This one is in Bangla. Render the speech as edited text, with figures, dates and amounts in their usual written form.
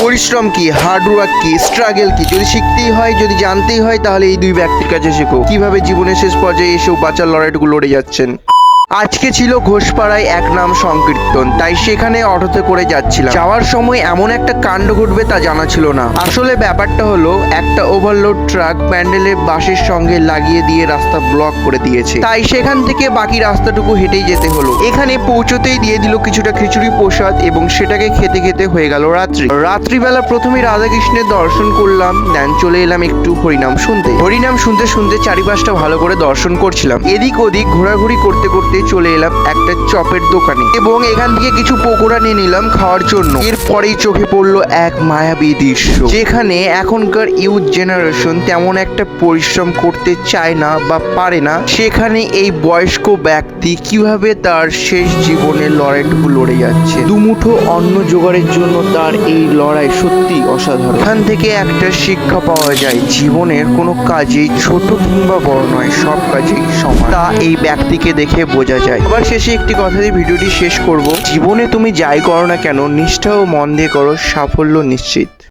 পরিশ্রম কি, হার্ডওয়ার্ক কি, স্ট্রাগল কি, যদি শিখতেই হয়, যদি জানতেই হয়, তাহলে এই দুই ব্যক্তির কাছে শেখো কিভাবে জীবনের শেষ পর্যায়ে এসেও বাঁচার লড়াইটুকু লড়ে যাচ্ছেন। আজকে ছিল ঘোষপাড়ায় এক নাম সংকীর্তন, তাই সেখানে অটোতে করে যাচ্ছিলাম। যাওয়ার সময় এমন একটা কাণ্ড ঘটবে তা জানা ছিল না। আসলে ব্যাপারটা হলো, একটা ওভারলোড ট্রাক প্যান্ডেলে বাসের সঙ্গে লাগিয়ে দিয়ে রাস্তা ব্লক করে দিয়েছে, তাই সেখান থেকে বাকি রাস্তাটুকু হেঁটেই যেতে হলো। এখানে পৌঁছতেই দিয়ে দিল কিছুটা খিচুড়ি প্রসাদ এবং সেটাকে খেতে খেতে হয়ে গেল রাত্রিবেলা প্রথমে রাধাকৃষ্ণের দর্শন করলাম, দেন চলে এলাম একটু হরিনাম শুনতে শুনতে চারিপাশটা ভালো করে দর্শন করছিলাম। এদিক ওদিক ঘোরাঘুরি করতে করতে চলে এলাম একটা চপের দোকানে এবং এখান থেকে কিছু পকোড়া নিয়ে নিলাম খাওয়ার জন্য। এরপরেই চোখে পড়লো এক মায়াবী দৃশ্য, যেখানে এখনকার ইউথ জেনারেশন তেমন একটা পরিশ্রম করতে চায় না বা পারে না, সেখানে এই বয়স্ক ব্যক্তি কিভাবে তার শেষ জীবনের লড়াইটুকু লড়ে যাচ্ছে। দুমুঠো অন্ন জোগাড়ের জন্য তার এই লড়াই সত্যি অসাধারণ। এখান থেকে একটা শিক্ষা পাওয়া যায়, জীবনের কোনো কাজেই ছোট কিংবা বড় নয়, সব কাজেই সমান। তা এই ব্যক্তিকে দেখে বোঝা যায়। আবার শেষে একটি কথা দিয়ে ভিডিওটি শেষ করব, জীবনে তুমি যাই করো না কেন, নিষ্ঠা ও মন দিয়ে করো, সাফল্য নিশ্চিত।